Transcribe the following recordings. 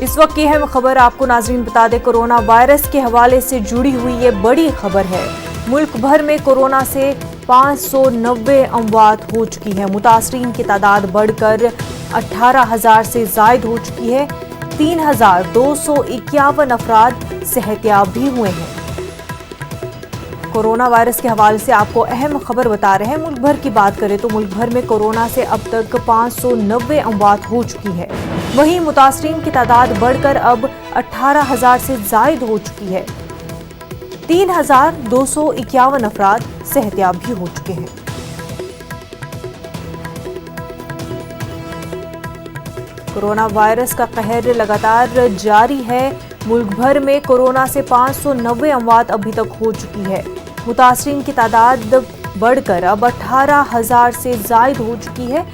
इस वक्त की अहम खबर आपको नाज़रीन बता दें, कोरोना वायरस के हवाले से जुड़ी हुई ये बड़ी खबर है। मुल्क भर में कोरोना से 590 अमवात हो चुकी है। मुतासरीन की तादाद बढ़कर 18,000 से जायद हो चुकी है। 3,251 अफराद सेहतयाब भी हुए हैं। कोरोना वायरस के हवाले से आपको अहम खबर बता रहे हैं। मुल्क भर की बात करें तो मुल्क भर में कोरोना से अब तक 590 अमवात हो चुकी है। वहीं मुतासरीन की तादाद बढ़कर अब 18,000 से जायद हो चुकी है। 3,251 अफराद सेहतयाब भी हो चुके हैं। कोरोना वायरस का कहर लगातार जारी है। मुल्क भर में कोरोना से 590 अमवात अभी तक हो चुकी है। मुतासरीन की तादाद बढ़कर अब 18,000 से जायद हो चुकी है।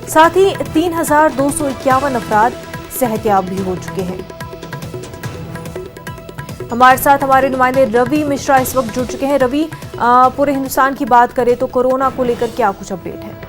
साथ ही 3,251 अफराद सेहतयाब भी हो चुके हैं। हमारे साथ हमारे नुमाइंदे रवि मिश्रा इस वक्त जुड़ चुके हैं। रवि, पूरे हिंदुस्तान की बात करें तो कोरोना को लेकर क्या कुछ अपडेट है?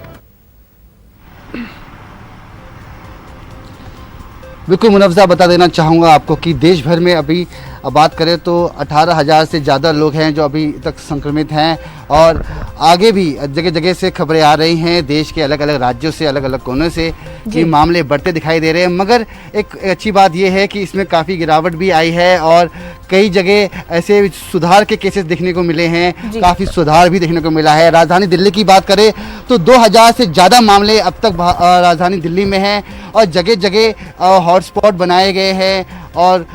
बिल्कुल मुनव्जा, बता देना चाहूँगा आपको कि देश भर में अभी बात करें तो 18,000 से ज़्यादा लोग हैं जो अभी तक संक्रमित हैं और आगे भी जगह जगह से खबरें आ रही हैं देश के अलग अलग राज्यों से, अलग अलग कोनों से कि मामले बढ़ते दिखाई दे रहे हैं। मगर एक अच्छी बात यह है कि इसमें काफ़ी गिरावट भी आई है और कई जगह ऐसे सुधार के केसेस देखने को मिले हैं, काफ़ी सुधार भी देखने को मिला है। राजधानी दिल्ली की बात करें तो 2,000 से ज़्यादा मामले अब तक राजधानी दिल्ली में हैं और जगह जगह हॉटस्पॉट बनाए गए हैं और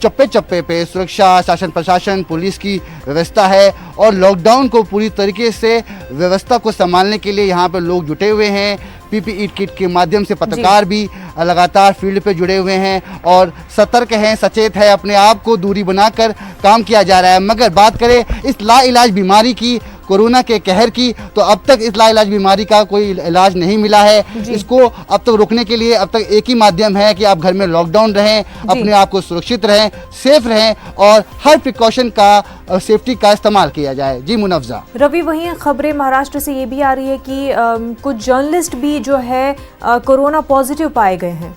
चप्पे चप्पे पे सुरक्षा, शासन प्रशासन, पुलिस की व्यवस्था है और लॉकडाउन को पूरी तरीके से व्यवस्था को संभालने के लिए यहाँ पर लोग जुटे हुए हैं। पीपीई किट के माध्यम से पत्रकार भी लगातार फील्ड पे जुड़े हुए हैं और सतर्क हैं, सचेत है, अपने आप को दूरी बनाकर काम किया जा रहा है। मगर बात करें इस लाइलाज बीमारी की, कोरोना के कहर की, तो अब तक इस लाइलाज बीमारी का कोई इलाज नहीं मिला है। इसको अब तक रोकने के लिए अब तक एक ही माध्यम है कि आप घर में लॉकडाउन रहें, अपने आप को सुरक्षित रहें, सेफ रहें और हर प्रिकॉशन का, सेफ्टी का इस्तेमाल किया जाए। जी मुनव्जा। रवि, वहीं खबरें महाराष्ट्र से ये भी आ रही है कि कुछ जर्नलिस्ट भी जो है कोरोना पॉजिटिव पाए गए हैं।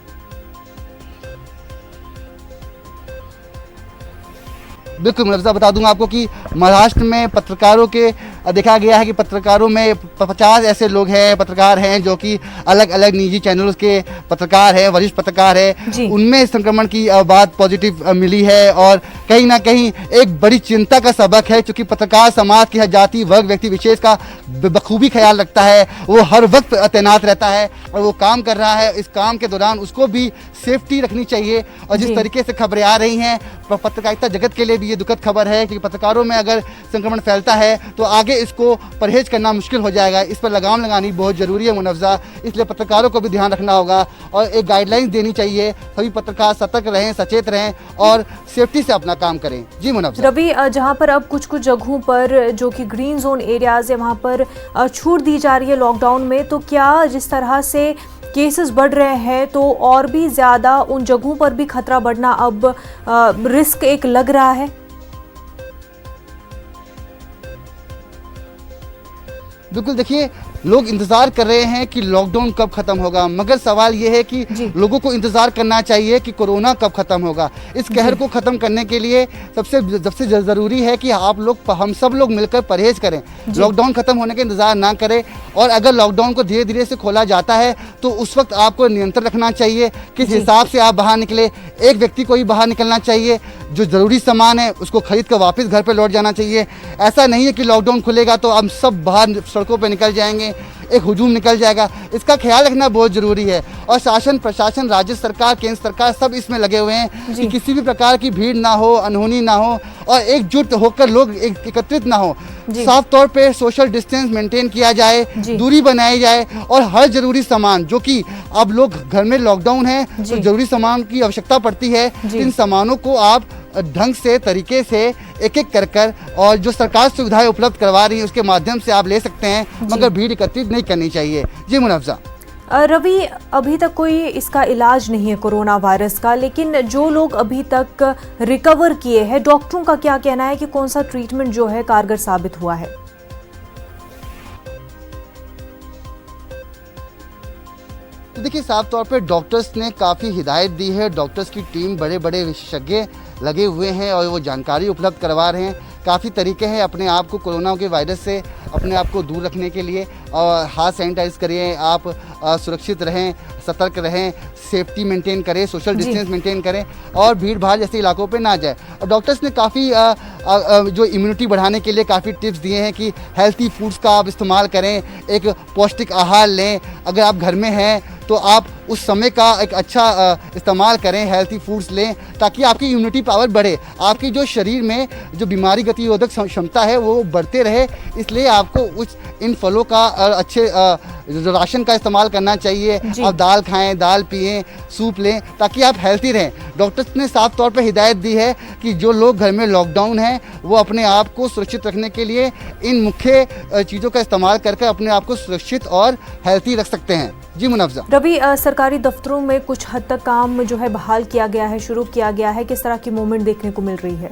बिल्कुल मुनव्जा, बता दूंगा आपको कि महाराष्ट्र में पत्रकारों के देखा गया है कि पत्रकारों में 50 ऐसे लोग हैं, पत्रकार हैं जो कि अलग अलग निजी चैनल्स के पत्रकार हैं, वरिष्ठ पत्रकार हैं, उनमें संक्रमण की बात पॉजिटिव मिली है और कहीं ना कहीं एक बड़ी चिंता का सबक है क्योंकि पत्रकार समाज की जाति, वर्ग, व्यक्ति विशेष का बखूबी ख्याल रखता है। वो हर वक्त तैनात रहता है और वो काम कर रहा है। इस काम के दौरान उसको भी सेफ्टी रखनी चाहिए और जिस तरीके से खबरें आ रही हैं पत्रकारिता जगत के लिए भी ये दुखद खबर है कि पत्रकारों में अगर संक्रमण फैलता है तो आगे इसको परहेज करना मुश्किल हो जाएगा। इस पर लगाम लगानी बहुत ज़रूरी है मुनव्जा, इसलिए पत्रकारों को भी ध्यान रखना होगा और एक गाइडलाइंस देनी चाहिए। सभी पत्रकार सतर्क रहें, सचेत रहें और सेफ्टी से अपना काम करें। जी मुनव्जा। रवि, जहां पर अब कुछ कुछ जगहों पर जो कि ग्रीन जोन एरियाज है वहां पर छूट दी जा रही है लॉकडाउन में, तो क्या जिस तरह से केसेस बढ़ रहे हैं तो और भी ज़्यादा उन जगहों पर भी खतरा बढ़ना अब रिस्क एक लग रहा है? बिल्कुल, देखिए लोग इंतज़ार कर रहे हैं कि लॉकडाउन कब ख़त्म होगा, मगर सवाल ये है कि लोगों को इंतज़ार करना चाहिए कि कोरोना कब ख़त्म होगा। इस कहर को ख़त्म करने के लिए सबसे ज़रूरी है कि हम सब लोग मिलकर परहेज़ करें, लॉकडाउन ख़त्म होने का इंतज़ार ना करें और अगर लॉकडाउन को धीरे धीरे से खोला जाता है तो उस वक्त आपको नियंत्रण रखना चाहिए किस हिसाब से आप बाहर निकले। एक व्यक्ति को ही बाहर निकलना चाहिए, जो ज़रूरी सामान है उसको खरीद कर वापस घर पर लौट जाना चाहिए। ऐसा नहीं है कि लॉकडाउन खुलेगा तो हम सब बाहर सड़कों पर निकल जाएंगे, एक हुजूम निकल जाएगा। इसका ख्याल रखना बहुत ज़रूरी है और शासन प्रशासन, राज्य सरकार, केंद्र सरकार सब इसमें लगे हुए हैं कि किसी भी प्रकार की भीड़ ना हो, अनहोनी ना हो और एकजुट होकर लोग एकत्रित ना हो। साफ तौर पे सोशल डिस्टेंस मेंटेन किया जाए, दूरी बनाई जाए और हर ज़रूरी सामान जो कि अब लोग घर में लॉकडाउन है तो ज़रूरी सामान की आवश्यकता पड़ती है, इन सामानों को आप ढंग से, तरीके से एक एक कर और जो सरकार सुविधाएं उपलब्ध करवा रही है उसके माध्यम से आप ले सकते हैं, मगर भीड़ एकत्रित नहीं करनी चाहिए। जी मुनव्जा। रवि, अभी तक कोई इसका इलाज नहीं है कोरोना वायरस का, लेकिन जो लोग अभी तक रिकवर किए हैं, डॉक्टरों का क्या कहना है कि कौन सा ट्रीटमेंट जो है कारगर साबित हुआ है? तो देखिए साफ तौर पे डॉक्टर्स ने काफ़ी हिदायत दी है। डॉक्टर्स की टीम बड़े बड़े विशेषज्ञ लगे हुए हैं और वो जानकारी उपलब्ध करवा रहे हैं। काफ़ी तरीके हैं अपने आप को कोरोना के वायरस से अपने आप को दूर रखने के लिए। और हाथ सैनिटाइज करिए, आप सुरक्षित रहें, सतर्क रहें, सेफ्टी मेंटेन करें, सोशल डिस्टेंस मेंटेन करें और भीड़ भाड़ जैसे इलाकों पे ना जाए। और डॉक्टर्स ने काफ़ी जो इम्यूनिटी बढ़ाने के लिए काफ़ी टिप्स दिए हैं कि हेल्थी फूड्स का आप इस्तेमाल करें, एक पौष्टिक आहार लें। अगर आप घर में हैं तो आप उस समय का एक अच्छा इस्तेमाल करें, हेल्थी फूड्स लें ताकि आपकी इम्यूनिटी पावर बढ़े, आपकी जो शरीर में जो बीमारी गतिरोधक क्षमता है वो बढ़ते रहे। इसलिए आपको इन फलों का और अच्छे राशन का इस्तेमाल करना चाहिए। आप दाल खाएं, दाल पिएं, सूप लें ताकि आप हेल्थी रहें। डॉक्टर्स ने साफ तौर पर हिदायत दी है कि जो लोग घर में लॉकडाउन हैं वो अपने आप को सुरक्षित रखने के लिए इन मुख्य चीज़ों का इस्तेमाल करके अपने आप को सुरक्षित और हेल्थी रख सकते हैं। जी मुनव्जा। रवि, सरकारी दफ्तरों में कुछ हद तक काम जो है बहाल किया गया है, शुरू किया गया है, किस तरह की मूवमेंट देखने को मिल रही है?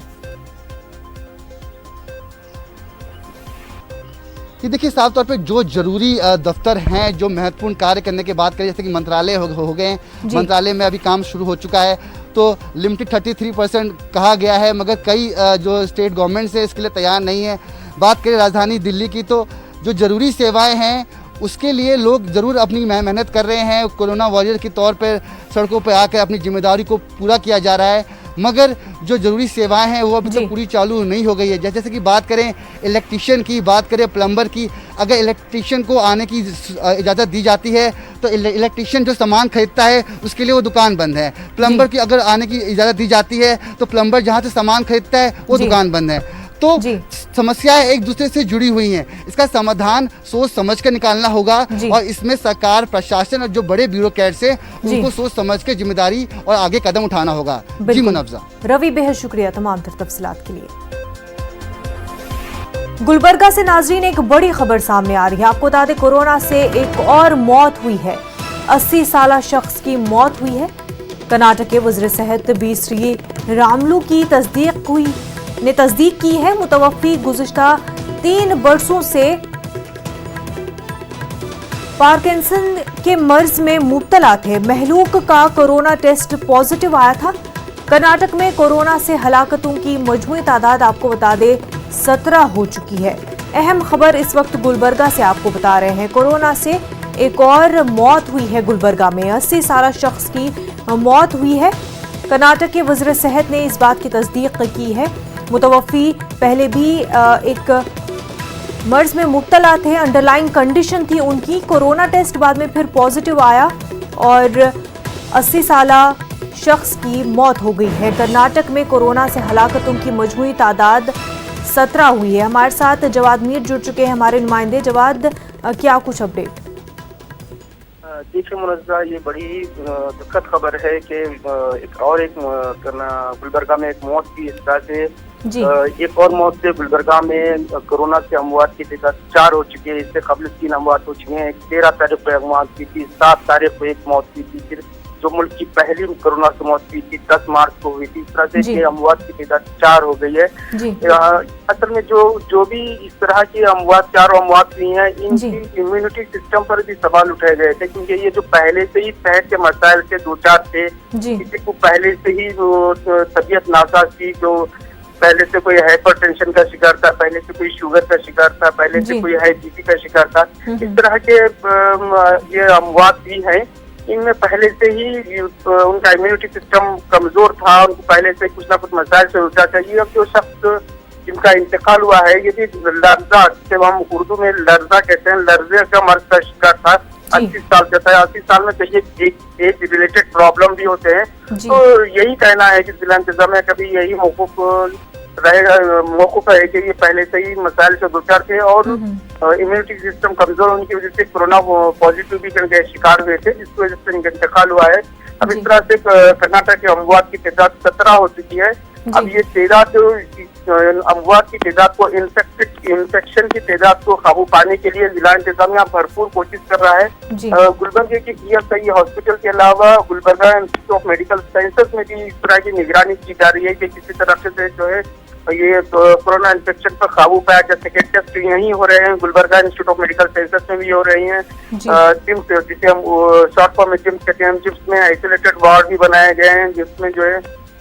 कि देखिए साफ तौर पे जो जरूरी दफ्तर हैं, जो महत्वपूर्ण कार्य करने की बात करें, जैसे कि मंत्रालय हो गए हैं, मंत्रालय में अभी काम शुरू हो चुका है। तो लिमिटेड 33% कहा गया है, मगर कई जो स्टेट गवर्नमेंट है इसके लिए तैयार नहीं है। बात करें राजधानी दिल्ली की तो जो ज़रूरी सेवाएं हैं उसके लिए लोग ज़रूर अपनी मेहनत कर रहे हैं। कोरोना वॉरियर के तौर पर सड़कों पर आकर अपनी जिम्मेदारी को पूरा किया जा रहा है, मगर जो ज़रूरी सेवाएं हैं वो अभी तक पूरी चालू नहीं हो गई है। जैसे कि बात करें इलेक्ट्रीशियन की, बात करें प्लम्बर की, अगर इलेक्ट्रीशियन को आने की इजाज़त दी जाती है तो इलेक्ट्रीशियन जो सामान खरीदता है उसके लिए वो दुकान बंद है। प्लम्बर की अगर आने की इजाज़त दी जाती है तो प्लम्बर जहाँ से सामान खरीदता है वो दुकान बंद है। तो समस्याएं एक दूसरे से जुड़ी हुई हैं। इसका समाधान सोच समझ कर निकालना होगा और इसमें सरकार, प्रशासन और जो बड़े ब्यूरोक्रेट्स हैं उनको सोच समझ के जिम्मेदारी और आगे कदम उठाना होगा। जी मुनव्जा। रवि, बेहद शुक्रिया तमाम तफसीलात के लिए। गुलबर्गा से नाजरीन एक बड़ी खबर सामने आ रही है। आपको बता दें कोरोना से एक और मौत हुई है। 80 साल शख्स की मौत हुई है। कर्नाटक के वज़ीर सेहत बी श्री रामुलु की तस्दीक की है। मुतवफ़्फ़ी गुज़िश्ता 3 बरसों से पार्किंसन के मर्ज में मुब्तला थे। महलूक का कोरोना टेस्ट पॉजिटिव आया था। कर्नाटक में कोरोना से हलाकतों की मजमूई तादाद आपको बता दें 17 हो चुकी है। अहम खबर इस वक्त गुलबर्गा से आपको बता रहे हैं। कोरोना से एक और मौत हुई है गुलबर्गा में। 80 साल शख्स की मौत हुई है। कर्नाटक के वज़ीर सेहत ने इस बात की तस्दीक की है। मुतवफ़्फ़ी पहले भी एक मर्ज में मुब्तला थे, अंडरलाइन कंडीशन थी उनकी। कोरोना टेस्ट बाद में फिर पॉजिटिव आया और 80 साल शख्स की मौत हो गई है। कर्नाटक में कोरोना से हलाकतों की मजमूई तादाद 17 हुई है। हमारे साथ जवाद मीर जुड़ चुके हैं, हमारे नुमाइंदे। जवाद, क्या कुछ अपडेट? देखिए मुनव्जा, ये बड़ी दुखद खबर है कि एक गुलबर्गा में एक मौत की इस तरह से एक और मौत से गुलबर्गा में कोरोना से अमवात की तादाद 4 हो चुकी है। इससे कबल 3 अमवात हो चुके हैं। 13 तारीख को एक मौत की थी, 7 तारीख को एक मौत की थी, फिर जो मुल्क की पहली कोरोना से मौत हुई थी 10 मार्च को हुई थी। इस तरह से अमवात की तादाद 4 हो गई है। असल में जो भी इस तरह की अमवात 4 अमवात हुई हैं, इनकी इम्यूनिटी सिस्टम पर भी सवाल उठाए गए थे, क्योंकि ये जो पहले से ही सेहत के मसाइल से 2-4 थे, किसी को पहले से ही तबीयत नासाज थी, जो पहले से कोई हाइपरटेंशन का शिकार था, पहले से कोई शुगर का शिकार था, पहले से कोई हाई बीपी का शिकार था, इस तरह के ये अमवात भी हैं। इनमें पहले से ही उनका इम्यूनिटी सिस्टम कमजोर था, उनको पहले से कुछ ना कुछ मसाइल से उलझा था। ये अब जो शख्स जिनका इंतकाल हुआ है, ये भी लर्जा, जिसे हम उर्दू में लर्जा कहते हैं, लर्जे का मर्ज का शिकार था। 80 साल का था। 80 साल में तो ये एक रिलेटेड प्रॉब्लम भी होते हैं। तो यही कहना है कि जिला इंतजामिया कभी यही मौकूफ है कि ये पहले से ही मसाइल से दुचार थे और इम्यूनिटी सिस्टम कमजोर होने की वजह से कोरोना पॉजिटिव भी के शिकार हुए थे, जिसकी वजह से इनका इंतकाल हुआ है। अब इस तरह से कर्नाटक के अमवात की तादाद 17 हो चुकी है। अब ये तादाद अमवात की तादाद को इन्फेक्शन की तादाद को काबू पाने के लिए जिला इंतजामिया भरपूर कोशिश कर रहा है। गुलबर्गा के ईएसआई हॉस्पिटल के अलावा Gulbarga institute of medical sciences में भी इस तरह की निगरानी की जा रही है कि किसी तरह से जो है ये कोरोना इन्फेक्शन पर काबू पाया जा सके। टेस्ट यहीं हो रहे हैं, Gulbarga institute of medical sciences में भी हो रही हैं। जिम्स, जिसे हम शॉर्ट फॉर्म में जिम्स कहते हैं, जिम्स में आइसोलेटेड वार्ड भी बनाए गए हैं, जिसमें जो है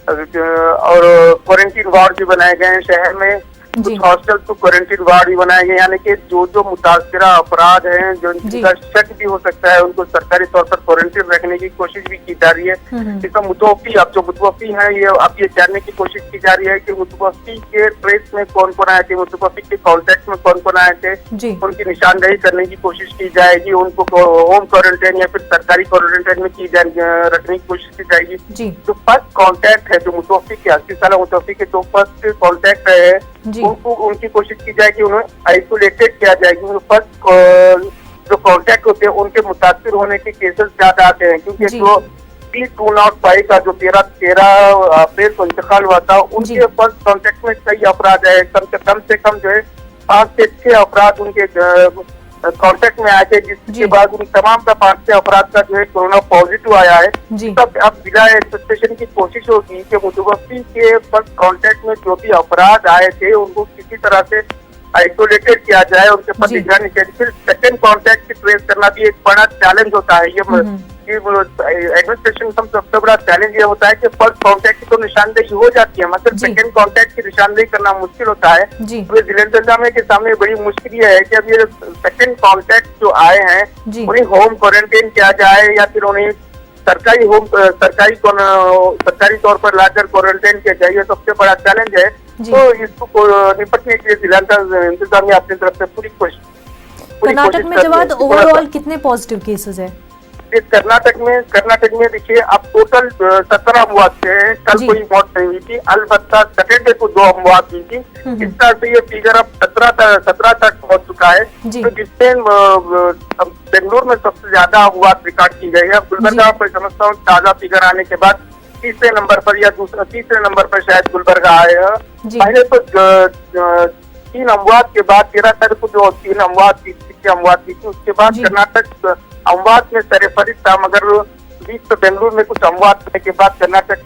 और क्वारंटीन वार्ड भी बनाए गए हैं शहर में। कुछ हॉस्टल तो क्वारंटीन वार्ड भी बनाए गए, यानी कि जो मुतासरा अपराध हैं, जो जिनका शक भी हो सकता है, उनको सरकारी तौर पर क्वारंटीन रखने की कोशिश भी की जा रही है। इसका मुतवफ़ी, अब जो मुतवफ़ी है, ये अब ये जानने की कोशिश की जा रही है कि मुतवफ़ी के ट्रेस में कौन कौन आए थे, मुतवफ़ी के कॉन्टेक्ट में कौन कौन आए थे, उनकी निशानदेही करने की कोशिश की जाएगी। उनको होम क्वारंटाइन या फिर सरकारी क्वारंटाइन में रखने की कोशिश की जाएगी। जो फर्स्ट कॉन्टैक्ट है, जो मुतवफ़ी के 80 साल मुतवफ़ी के जो फर्स्ट कॉन्टैक्ट है, उनको उनकी कोशिश की जाएगी, उन्हें आइसोलेटेड किया जाएगी। फर्स्ट जो कॉन्टैक्ट होते हैं उनके मुतासिर होने के केसेस ज्यादा आते हैं, क्योंकि जो P205 का जो 13 अप्रैल को इंतकाल हुआ था, उनके फर्स्ट कॉन्टैक्ट में कई अपराध है। कम से कम जो है 5 से 6 अपराध उनके कॉन्टैक्ट में आए थे, जिसके बाद उन तमाम का 5 से अपराध का जो है कोरोना पॉजिटिव आया है। तब अब जिला एडमिनिस्ट्रेशन की कोशिश होगी कि मुतवफ़ी के फर्स्ट कॉन्टैक्ट में जो भी अपराध आए थे उनको किसी तरह से आइसोलेटेड किया जाए, उनके पर निगरानी की जाए। फिर सेकंड कॉन्टैक्ट की ट्रेस करना भी एक बड़ा चैलेंज होता है। ये एडमिनिस्ट्रेशन का सबसे बड़ा चैलेंज ये होता है कि फर्स्ट कॉन्टैक्ट की तो निशानदेही हो जाती है, मतलब सेकंड कॉन्टैक्ट की निशानदेही करना मुश्किल होता है। तो जिला इंतजामिया के सामने बड़ी मुश्किल ये है कि अब ये सेकंड कॉन्टैक्ट जो आए हैं उन्हें होम क्वारंटाइन किया जाए या फिर उन्हें सरकारी तौर पर लाकर क्वारंटाइन किया जाए। ये सबसे बड़ा चैलेंज है। तो इसको निपटने के लिए जिला इंतजामिया अपनी तरफ से पूरी कोशिश। कर्नाटक में जवाब ओवरऑल कितने पॉजिटिव केसेस है? कर्नाटक में देखिए, अब टोटल 17 अमवात हैं। कल कोई मौत नहीं हुई थी, अलबत्ता सैटरडे को 2 अमवात हुई थी। इस तरह से ये फिगर अब 17 तक पहुंच चुका है। तो जिससे बेंगलुरु में सबसे ज्यादा अमवात रिकॉर्ड की गई है। गुलबर्गा पर समझता हूँ ताजा फिगर आने के बाद तीसरे नंबर पर या तीसरे नंबर पर शायद गुलबर्गा आएगा। पहले तो 3 अमवात के बाद 13 तारीख को जो 3 अमवात थी, उसके बाद कर्नाटक अमवात में सरफरिश था, मगर बीच में बेंगलुरु में कुछ अमवात होने के बाद कर्नाटक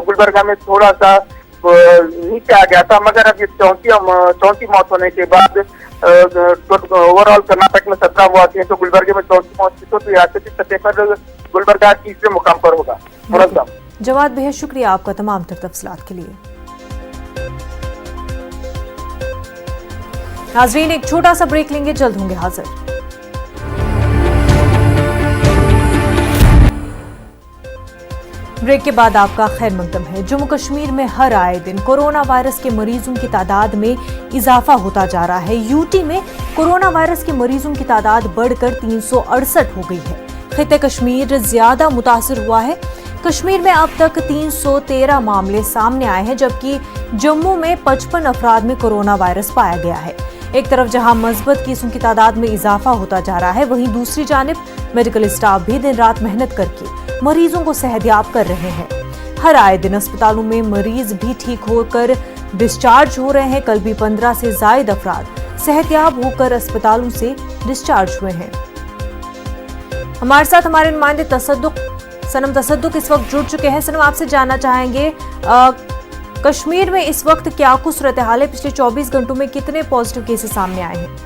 गुलबर्गा में थोड़ा सा नीचे आ गया था। मगर अब ये 34 मौत होने के बाद ओवरऑल कर्नाटक में 17 अमवात है, तो गुलबर्गे में 34 मौत थी। तो रियासती सतह पर गुलबर्गा तीसरे मुकाम पर होगा। जवाद, बेहद शुक्रिया आपका तमाम तफसीलात के लिए। नाज़रीन, एक छोटा सा ब्रेक लेंगे, जल्द होंगे हाजिर। ब्रेक के बाद आपका खैर मकदम है। जम्मू कश्मीर में हर आए दिन कोरोना वायरस के मरीजों की तादाद में इजाफा होता जा रहा है। यूटी में कोरोना वायरस के मरीजों की तादाद बढ़कर 368 हो गई है। खित्ते कश्मीर ज्यादा मुतासिर हुआ है। कश्मीर में अब तक 313 मामले सामने आए हैं, जबकि जम्मू में 55 अफराद में कोरोना वायरस पाया गया है। एक तरफ जहां मस्बत केसों की तादाद में इजाफा होता जा रहा है, वहीं दूसरी जानिब मेडिकल स्टाफ भी दिन रात मेहनत करके मरीजों को सेहतयाब कर रहे हैं। हर आए दिन अस्पतालों में मरीज भी ठीक होकर डिस्चार्ज हो रहे हैं। कल भी 15 से ज्यादा अफराद सेहतयाब होकर अस्पतालों से डिस्चार्ज हुए हैं। हमारे साथ हमारे नुमाइंदे सनम तसद्दुक इस वक्त जुड़ चुके हैं। सनम, आपसे जानना चाहेंगे कश्मीर में इस वक्त क्या कुछ सूरत हाल है? पिछले 24 घंटों में कितने पॉजिटिव केसेस सामने आए हैं?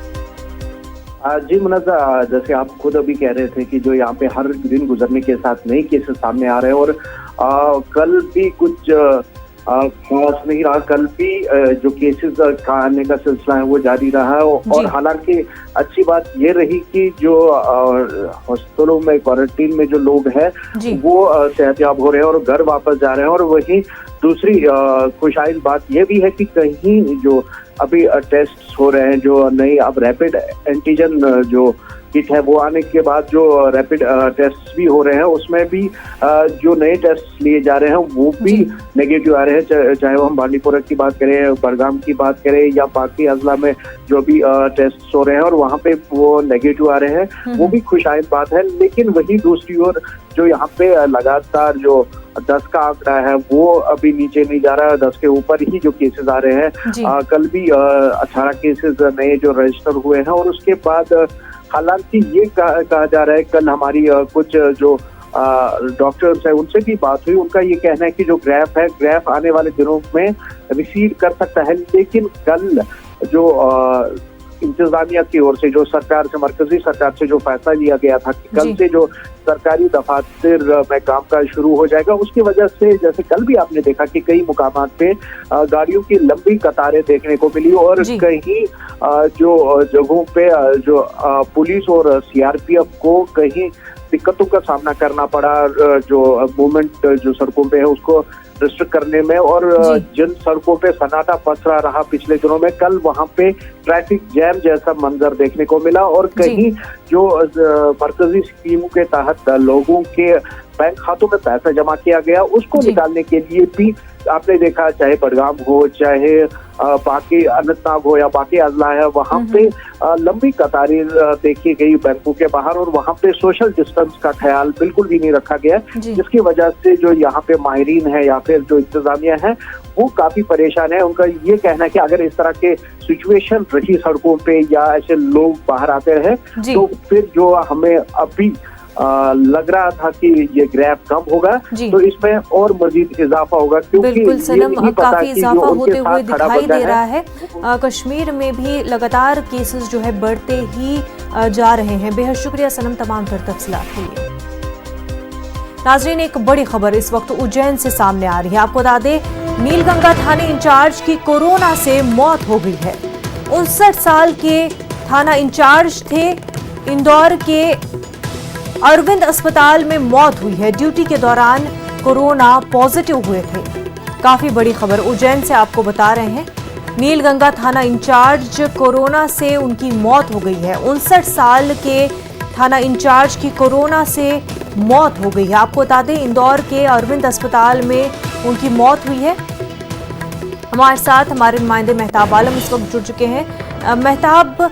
जी मुनज़्ज़ा, जैसे आप खुद अभी कह रहे थे कि जो यहाँ पे हर दिन गुजरने के साथ नए केसेस सामने आ रहे हैं, और कल भी कुछ खास नहीं रहा। कल भी जो केसेस का आने का सिलसिला है वो जारी रहा। और हालांकि अच्छी बात ये रही कि जो हॉस्पिटलों में क्वारंटीन में जो लोग हैं वो सेहतयाब हो रहे हैं और घर वापस जा रहे हैं। और वहीं दूसरी खुशहाल बात ये भी है कि कहीं जो अभी टेस्ट हो रहे हैं, जो नई अब रैपिड एंटीजन जो किट है वो आने के बाद जो रैपिड टेस्ट भी हो रहे हैं, उसमें भी जो नए टेस्ट लिए जा रहे हैं वो भी नेगेटिव आ रहे हैं। चाहे वो हम बांडीपुरा की बात करें, बड़गाम की बात करें या बाकी अजला में जो भी टेस्ट हो रहे हैं और वहाँ पे वो नेगेटिव आ रहे हैं, वो भी खुशहाल बात है। लेकिन वही दूसरी ओर जो यहाँ पे लगातार जो 10 का आंकड़ा है वो अभी नीचे नहीं जा रहा है, 10 के ऊपर ही जो केसेस आ रहे हैं। कल भी 18 केसेस नए जो रजिस्टर हुए हैं। और उसके बाद हालांकि ये कहा जा रहा है, कल हमारी कुछ जो डॉक्टर्स है उनसे भी बात हुई। उनका ये कहना है कि जो ग्राफ आने वाले दिनों में रिसीड कर सकता है, लेकिन कल जो इंतजामिया की ओर से, जो सरकार से, मरकजी सरकार से जो फैसला लिया गया था कि कल से जो सरकारी दफातर में कामकाज शुरू हो जाएगा, उसकी वजह से जैसे कल भी आपने देखा कि कई मुकामात पे गाड़ियों की लंबी कतारें देखने को मिली और कहीं जो जगहों पे जो पुलिस और सीआरपीएफ को कहीं दिक्कतों का सामना करना पड़ा, जो मूवमेंट जो सड़कों पे है उसको रिस्ट्रिक्ट करने में, और जिन सड़कों पे सन्नाटा पसरा रहा पिछले दिनों में, कल वहां पे ट्रैफिक जैम जैसा मंजर देखने को मिला। और कहीं जो मरकजी स्कीमों के तहत लोगों के बैंक खातों में पैसा जमा किया गया, उसको निकालने के लिए भी आपने देखा, चाहे बडगाम हो, चाहे बाकी अनंतनाग हो या बाकी अजला है, वहां पे लंबी कतारें देखी गई बैंकों के बाहर, और वहां पे सोशल डिस्टेंस का ख्याल बिल्कुल भी नहीं रखा गया, जिसकी वजह से जो यहाँ पे माहिरीन है या फिर जो इंतजामिया है वो काफी परेशान है। उनका ये कहना है कि अगर इस तरह के सिचुएशन रही सड़कों पे या ऐसे लोग बाहर आते रहे तो फिर जो हमें अभी लग रहा था कि ये ग्राफ कम होगा, तो इसमें और मजीद इजाफा होगा, क्योंकि बिल्कुल सनम, काफी इजाफा होते हुए दिखाई दे रहा है। कश्मीर में भी लगातार केसेस जो है बढ़ते ही जा रहे हैं। बेहद शुक्रिया सनम तमाम तर तफसीलात के लिए। नाजरीन, एक बड़ी खबर इस वक्त उज्जैन से सामने आ रही है। आपको बता दें, नीलगंगा थाने इंचार्ज की कोरोना से मौत हो गई है। 59 साल के थाना इंचार्ज थे। इंदौर के अरविंद अस्पताल में मौत हुई है। ड्यूटी के दौरान कोरोना पॉजिटिव हुए थे। काफी बड़ी खबर उज्जैन से आपको बता रहे हैं। नीलगंगा थाना इंचार्ज कोरोना से उनकी मौत हो गई है। 59 साल के थाना इंचार्ज की कोरोना से मौत हो गई है। आपको बता दें, इंदौर के अरविंद अस्पताल में उनकी मौत हुई है। हमारे साथ हमारे नुमाइंदे मेहताब आलम इस वक्त जुड़ चुके हैं। मेहताब,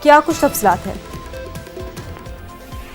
क्या कुछ तफसीलात है?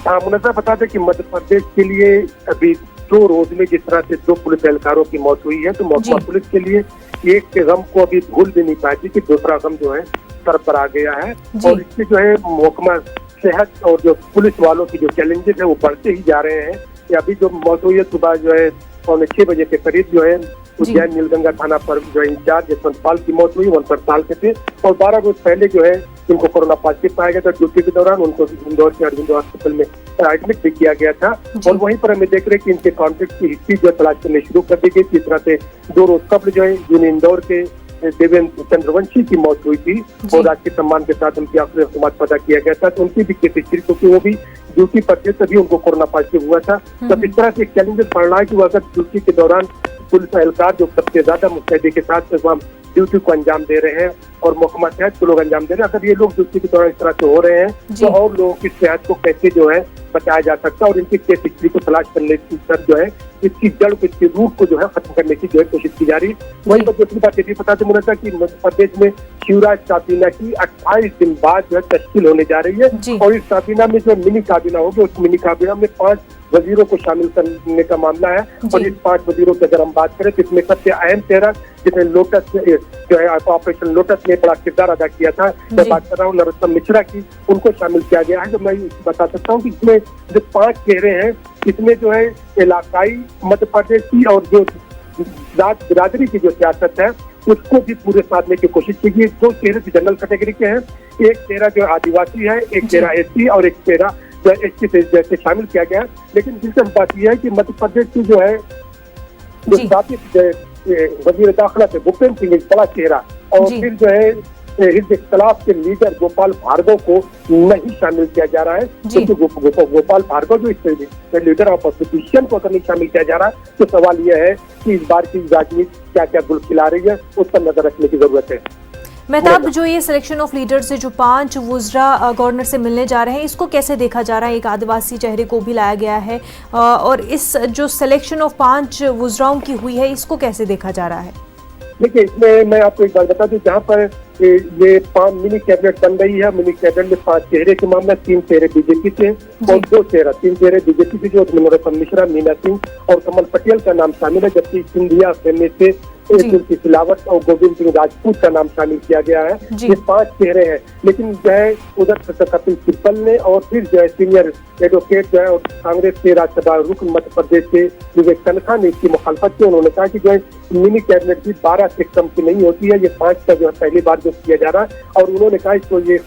मुनज़्ज़ा बता दें कि मध्य प्रदेश के लिए अभी 2 रोज में जिस तरह से 2 पुलिस एहलकारों की मौत हुई है, तो महकमा पुलिस के लिए एक के गम को अभी भूल भी नहीं पाई थी कि दूसरा गम जो है सर पर आ गया है। और इससे जो है महकमा सेहत और जो पुलिस वालों की जो चैलेंजेस है वो बढ़ते ही जा रहे हैं। कि अभी जो मौत हुई है सुबह जो है 6:45 बजे के करीब जो है उज्जैन नीलगंगा थाना पर जो इंचार्ज यशवंत पाल की मौत हुई। 59 साल के थे और 12 रोज पहले जो है उनको कोरोना पॉजिटिव पाया गया था। ड्यूटी के दौरान उनको इंदौर के अरविंद हॉस्पिटल में एडमिट भी किया गया था। और वहीं पर हमें देख रहे हैं कि इनके कॉन्टेक्ट की हिस्ट्री जो तलाश करने शुरू कर दी गई। इस तरह से 2 रोज कबल जो है जिन्हें इंदौर के देवेंद्र चंद्रवंशी की मौत हुई थी और राजकीय सम्मान के साथ उनकी आखिरी समाज पता किया गया था, तो उनकी भी केस हिस्ट्री, क्योंकि वो भी ड्यूटी पर थे तभी उनको कोरोना पॉजिटिव हुआ था। तो इस तरह से चैलेंजेस बढ़ रहा है कि वो अगर ड्यूटी के दौरान पुलिस एहलकार जो सबसे ज्यादा मुस्तैदी के साथ वहाँ ड्यूटी को अंजाम दे रहे हैं और महकमा सेहत को लोग अंजाम दे रहे हैं, अगर ये लोग ड्यूटी के दौरान इस तरह से हो रहे हैं तो और लोगों की सेहत को कैसे जो है बचाया जा सकता है। और इनकी केस हिस्ट्री को तलाश करने की सर जो है इसकी जड़ को, इसकी रूट को जो है खत्म करने की जो है कोशिश की जा रही है। वहीं पर दूसरी बात ये पता मुनज़्ज़ा कि मध्य प्रदेश में शिवराज काबीना की 28 दिन बाद जो है तश्कील होने जा रही है। और इस काबीना में जो मिनी काबीना होगी उस मिनी काबीना में 5 वजीरों को शामिल करने का मामला है। और इस 5 वजीरों की अगर हम बात करें तो इसमें सबसे अहम चेहरा जिसने लोटस जो है ऑपरेशन लोटस में बड़ा किरदार अदा किया था, मैं बात कर रहा हूँ नरोत्तम मिश्रा की, उनको शामिल किया गया है। जो मैं बता सकता हूँ कि इसमें जो 5 चेहरे हैं इसमें जो है इलाकाई मध्य प्रदेश की और जो जात बिरादरी की जो सियासत है उसको भी पूरे साधने की कोशिश की गई। 2 चेहरे जनरल कैटेगरी के हैं, एक चेहरा जो आदिवासी है, एक चेहरा एससी और एक चेहरा एसटी से जैसे शामिल किया गया। लेकिन दिलचस्प बात यह है कि मध्य प्रदेश की जो है जो स्थापित वजीर दाखिला थे भूपेंद्र सिंह एक बड़ा चेहरा, और फिर जो है हिंद इख्तलाफ के लीडर गोपाल भार्गव को नहीं शामिल किया जा रहा है, क्योंकि गोपाल भार्गव जो इस लीडर ऑफ अपोजिशन को अगर नहीं शामिल किया जा रहा है तो सवाल यह है कि इस बार की राजनीति क्या क्या गुल खिला रही है, उस पर नजर रखने की जरूरत है। मेहताब, जो ये सिलेक्शन ऑफ लीडर से जो 5 वुज़रा गवर्नर से मिलने जा रहे हैं, इसको कैसे देखा जा रहा है? एक आदिवासी चेहरे को भी लाया गया है और इस जो सिलेक्शन ऑफ 5 वुज़राओं की हुई है इसको कैसे देखा जा रहा है? देखिए, इसमें मैं आपको एक बात बता दूं, जहाँ पर ये 5 मिनी कैबिनेट बन रही है, मिनी कैबिनेट में 5 चेहरे के मामला, 3 चेहरे बीजेपी से और 3 चेहरे बीजेपी से जो नरोत्तम मिश्रा, मीना सिंह और कमल पटेल का नाम शामिल है, जबकि सिंधिया फैमिली से तुलसी सिलावट और गोविंद सिंह राजपूत का नाम शामिल किया गया है। ये 5 चेहरे हैं, लेकिन जो है उधर कपिल सिब्बल ने और फिर जो है सीनियर एडवोकेट जो है और कांग्रेस के राज्यसभा रुकन मध्य प्रदेश के विवेक तनखा ने इसकी मुखालफत की। उन्होंने कहा कि जो है मिनी कैबिनेट भी 12 से कम की नहीं होती है, ये 5 का जो है पहली बार जो किया जा रहा है। और उन्होंने कहा इसको ये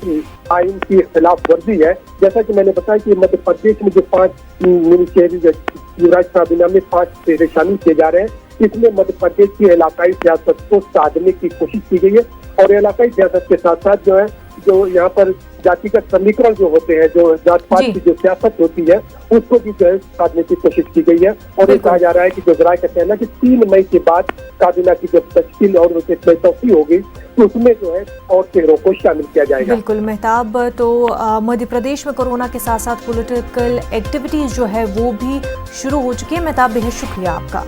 आइन की खिलाफ वर्जी है। जैसा कि मैंने बताया कि मध्य प्रदेश में जो 5 मिनी कैबिनेट युवराज साहब में 5 चेहरे शामिल किए जा रहे हैं, इसमें मध्य प्रदेश की इलाकाई सियासत को साधने की कोशिश की गई है। और इलाकाई सियासत के साथ साथ जो है जो यहाँ पर जातिगत समीकरण जो होते हैं, जो जात पात की जो सियासत होती है, उसको भी जो है साधने की कोशिश की गई है। और ये कहा जा रहा है कि जो जराये का कहना कि 3 मई के बाद काबीना की जो तश्कील और तौसीह होगी तो उसमें जो है और चेहरों को शामिल किया जाएगा। बिल्कुल मेहताब, तो मध्य प्रदेश में कोरोना के साथ साथ पॉलिटिकल एक्टिविटीज जो है वो भी शुरू हो चुकी है। मेहताब, बेहद शुक्रिया आपका।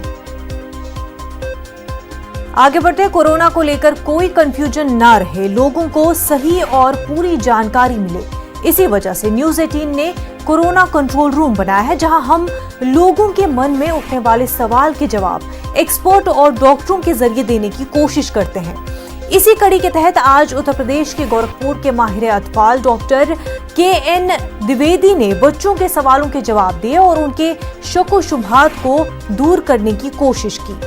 आगे बढ़ते हैं। कोरोना को लेकर कोई कंफ्यूजन ना रहे, लोगों को सही और पूरी जानकारी मिले, इसी वजह से न्यूज़ 18 ने कोरोना कंट्रोल रूम बनाया है, जहां हम लोगों के मन में उठने वाले सवाल के जवाब एक्सपर्ट और डॉक्टरों के जरिए देने की कोशिश करते हैं। इसी कड़ी के तहत आज उत्तर प्रदेश के गोरखपुर के माहिर अतफाल डॉक्टर KN द्विवेदी ने बच्चों के सवालों के जवाब दिए और उनके शक शुबहात को दूर करने की कोशिश की।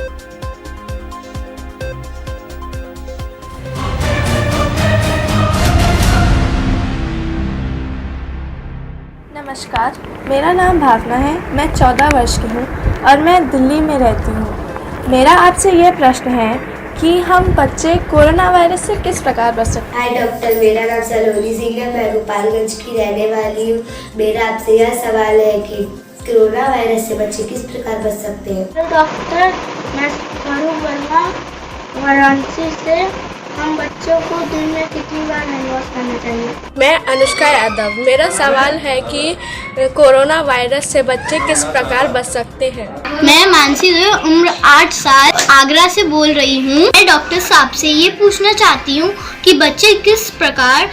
नमस्कार, मेरा नाम भावना है। मैं 14 वर्ष की हूँ और मैं दिल्ली में रहती हूँ। मेरा आपसे यह प्रश्न है कि हम बच्चे कोरोना वायरस से किस प्रकार बच सकते हैं। हाय डॉक्टर, मेरा नाम सलोनी सिंह है। मैं गोपालगंज की रहने वाली हूँ। मेरा आपसे यह सवाल है कि कोरोना वायरस से बच्चे किस प्रकार बच सकते हैं। डॉक्टर, मैं स्वरूप वर्मा वाराणसी से। हम बच्चों को दिन में कितनी बार हैंड वॉश करना चाहिए। मैं अनुष्का यादव। मेरा सवाल है कि कोरोना वायरस से बच्चे किस प्रकार बच सकते हैं। मैं मानसी देव, उम्र 8 साल, आगरा से बोल रही हूँ। मैं डॉक्टर साहब से ये पूछना चाहती हूँ कि बच्चे किस प्रकार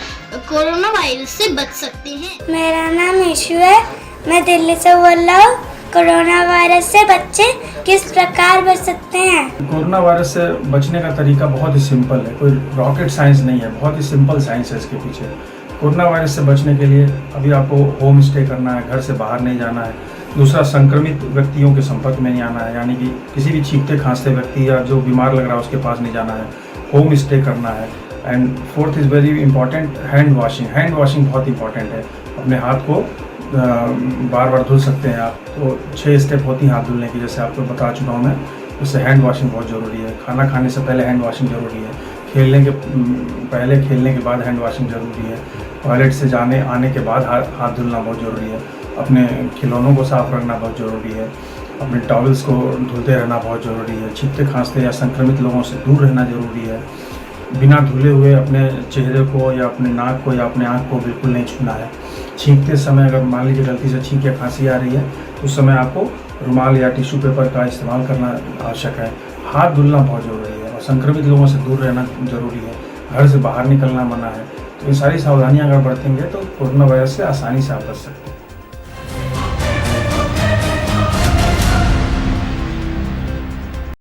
कोरोना वायरस से बच सकते हैं। मेरा नाम ईशु है, मैं दिल्ली से बोल रहा हूँ। कोरोना वायरस से बच्चे किस प्रकार बच सकते हैं। कोरोना वायरस से बचने का तरीका बहुत ही सिंपल है, कोई रॉकेट साइंस नहीं है, बहुत ही सिंपल साइंस है इसके पीछे। कोरोना वायरस से बचने के लिए अभी आपको होम स्टे करना है, घर से बाहर नहीं जाना है। दूसरा, संक्रमित व्यक्तियों के संपर्क में नहीं आना है, यानी कि किसी भी छींकते खांसते व्यक्ति या जो बीमार लग रहा है उसके पास नहीं जाना है, होम स्टे करना है। And fourth is very important, hand washing. Hand washing बहुत इंपॉर्टेंट है। अपने हाथ को बार बार धुल सकते हैं आप, तो 6 स्टेप होती हैं हाथ धुलने की, जैसे आपको बता चुका हूँ मैं। उससे हैंड वॉशिंग बहुत ज़रूरी है। खाना खाने से पहले हैंड वॉशिंग ज़रूरी है। खेलने के पहले, खेलने के बाद हैंड वॉशिंग ज़रूरी है। टॉयलेट से आने के बाद हाथ धुलना बहुत ज़रूरी है। अपने खिलौनों को साफ रखना बहुत ज़रूरी है। अपने टॉवल्स को धुलते रहना बहुत ज़रूरी है। छींकते खांसते या संक्रमित लोगों से दूर रहना ज़रूरी है। बिना धुले हुए अपने चेहरे को या अपने नाक को या अपने आँख को बिल्कुल नहीं छूना है। छींकते समय अगर मान लीजिए गलती से छींक या खांसी आ रही है तो उस समय आपको रुमाल या टिश्यू पेपर का इस्तेमाल करना आवश्यक है। हाथ धुलना बहुत ज़रूरी है और संक्रमित लोगों से दूर रहना ज़रूरी है। घर से बाहर निकलना मना है। तो ये सारी सावधानियां अगर बरतेंगे तो कोरोना वायरस से आसानी से आप बच सकते हैं।